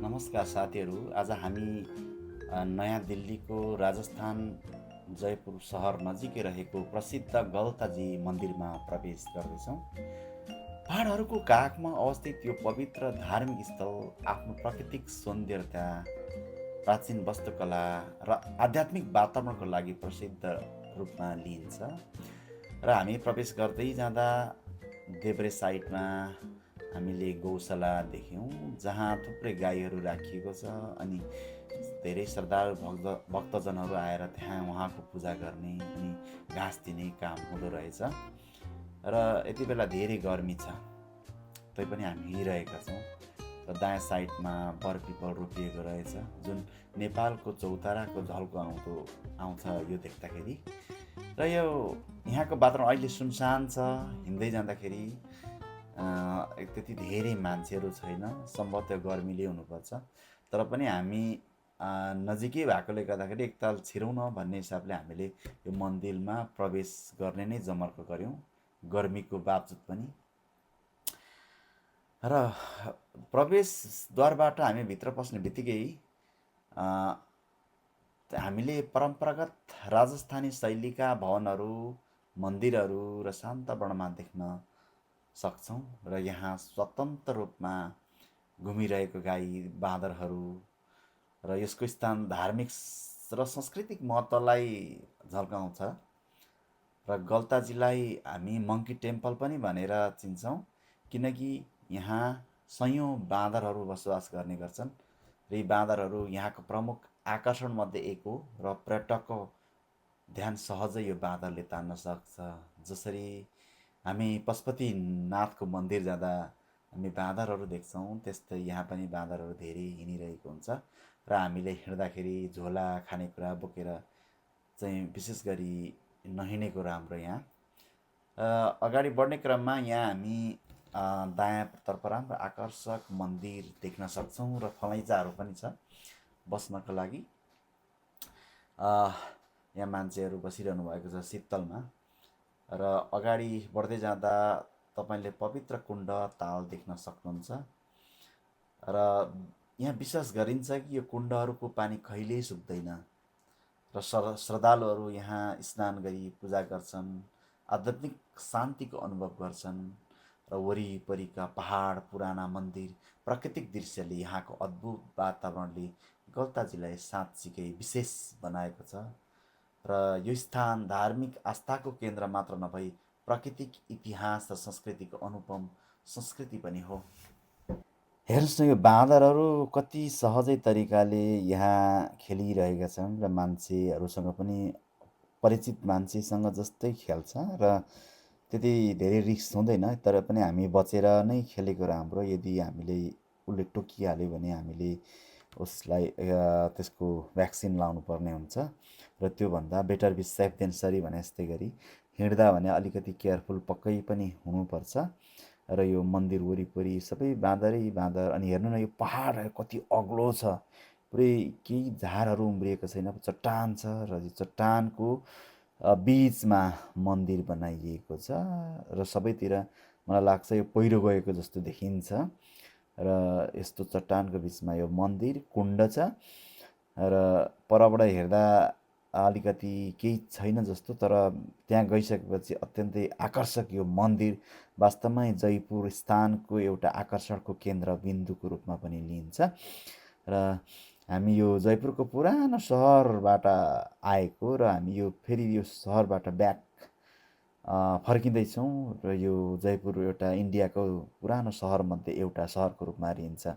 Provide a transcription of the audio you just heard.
नमस्कार साथीहरू। आज हामी नयाँ दिल्लीको राजस्थान जयपुर सहर नजिकै रहेको प्रसिद्ध गलताजी मन्दिरमा प्रवेश गर्दैछौँ। पहाडहरूको काखमा अवस्थित यो पवित्र धार्मिक स्थल आफ्नो प्राकृतिक सौन्दर्यता, प्राचीन वास्तुकला र आध्यात्मिक वातावरणको लागि प्रसिद्ध रूपमा लिइन्छ। र हामी प्रवेश गर्दै जाँदा देब्रे साइडमा हामीले गौशाला देख्यौँ, जहाँ थुप्रै गाईहरू राखिएको छ अनि धेरै श्रद्धालु भक्तजनहरू आएर त्यहाँ उहाँको पूजा गर्ने अनि घाँस दिने काम हुँदो रहेछ। र यति बेला धेरै गर्मी छ, तैपनि हामी हिँडिरहेका छौँ। र दायाँ साइडमा बरपिपल रोपिएको रहेछ, जुन नेपालको चौताराको झल्को आउँछ यो देख्दाखेरि। र यो यहाँको वातावरण अहिले सुनसान छ। हिँड्दै जाँदाखेरि त्यति धेरै मान्छेहरू छैन, सम्भवतः गर्मीले हुनुपर्छ। तर पनि हामी नजिकै भएकोले गर्दाखेरि एकताल छिरौँ न भन्ने हिसाबले हामीले यो मन्दिरमा प्रवेश गर्ने नै जमर्को गऱ्यौँ, गर्मीको बावजुद पनि। र प्रवेशद्वारबाट हामी भित्र पस्ने बित्तिकै हामीले परम्परागत राजस्थानी शैलीका भवनहरू, मन्दिरहरू र शान्त वर्णमा देख्न सक्छौँ। र यहाँ स्वतन्त्र रूपमा घुमिरहेको गाई बाँदरहरू र यसको स्थान धार्मिक र सांस्कृतिक महत्त्वलाई झल्काउँछ। र गलताजीलाई हामी मङ्की टेम्पल पनि भनेर चिन्छौँ, किनकि यहाँ सयौँ बाँदरहरू बसोबास गर्ने गर्छन्। र यी बाँदरहरू यहाँको प्रमुख आकर्षणमध्ये एक हो र पर्यटकको ध्यान सहजै यो बाँदरले तान्न सक्छ। जसरी हामी पशुपतिनाथको मन्दिर जाँदा हामी बाँदरहरू देख्छौँ, त्यस्तै यहाँ पनि बाँदरहरू धेरै हिँडिरहेको हुन्छ। र हामीले हिँड्दाखेरि झोला खानेकुरा बोकेर चाहिँ विशेष गरी नहिँडेको राम्रो यहाँ। अगाडि बढ्ने क्रममा यहाँ हामी दायाँतर्फ राम्रो आकर्षक मन्दिर देख्न सक्छौँ र फलैँचाहरू पनि छ बस्नको लागि। यहाँ मान्छेहरू बसिरहनु भएको छ शीतलमा। र अगाडि बढ्दै जाँदा तपाईँले पवित्र कुण्ड ताल देख्न सक्नुहुन्छ। र यहाँ विश्वास गरिन्छ कि यो कुण्डहरूको पानी कहिल्यै सुक्दैन र श्रद्धालुहरू यहाँ स्नान गरी पूजा गर्छन्, आध्यात्मिक शान्तिको अनुभव गर्छन्। र वरिपरिका पहाड, पुराना मन्दिर, प्राकृतिक दृश्यले यहाँको अद्भुत वातावरणले गलताजीलाई साँच्चीकै विशेष बनाएको छ। र यो स्थान धार्मिक आस्थाको केन्द्र मात्र नभई प्राकृतिक इतिहास र संस्कृतिको अनुपम संस्कृति पनि हो। हेर्नुहोस् न, यो बाँदरहरू कति सहजै तरिकाले यहाँ खेलिरहेका छन् र मान्छेहरूसँग पनि परिचित मान्छेसँग जस्तै खेल्छ र त्यति धेरै रिस्क हुँदैन। तर पनि हामी बचेर नै खेलेको राम्रो। यदि हामीले उसले टोकिहाल्यो भने हामीले उसलाई त्यसको भ्याक्सिन लाउनु पर्ने हुन्छ। र त्योभन्दा better be safe than sorry भने जस्तै गरी हिँड्दा भने अलिकति केयरफुल पक्कै पनि हुनुपर्छ। र यो मन्दिर वरिपरि सबै बाँदरै बाँदर। अनि हेर्नु न, यो पहाड कति अग्लो छ, पुरै केही झारहरू उम्रिएको छैन, चट्टान छ। र यो चट्टानको बिचमा मन्दिर बनाइएको छ र सबैतिर मलाई लाग्छ यो पहिरो गएको जस्तो देखिन्छ। र यस्तो चट्टानको बिचमा यो मन्दिर कुण्ड छ। र परबाट हेर्दा अलिकति केही छैन जस्तो, तर त्यहाँ गइसकेपछि अत्यन्तै आकर्षक यो मन्दिर वास्तवमै जयपुर स्थानको एउटा आकर्षणको केन्द्रबिन्दुको रूपमा पनि लिइन्छ। र हामी यो जयपुरको पुरानो सहरबाट आएको र हामी यो फेरि यो सहरबाट ब्याक फर्किँदैछौँ। र यो जयपुर एउटा इन्डियाको पुरानो सहरमध्ये एउटा सहरको रूपमा लिइन्छ।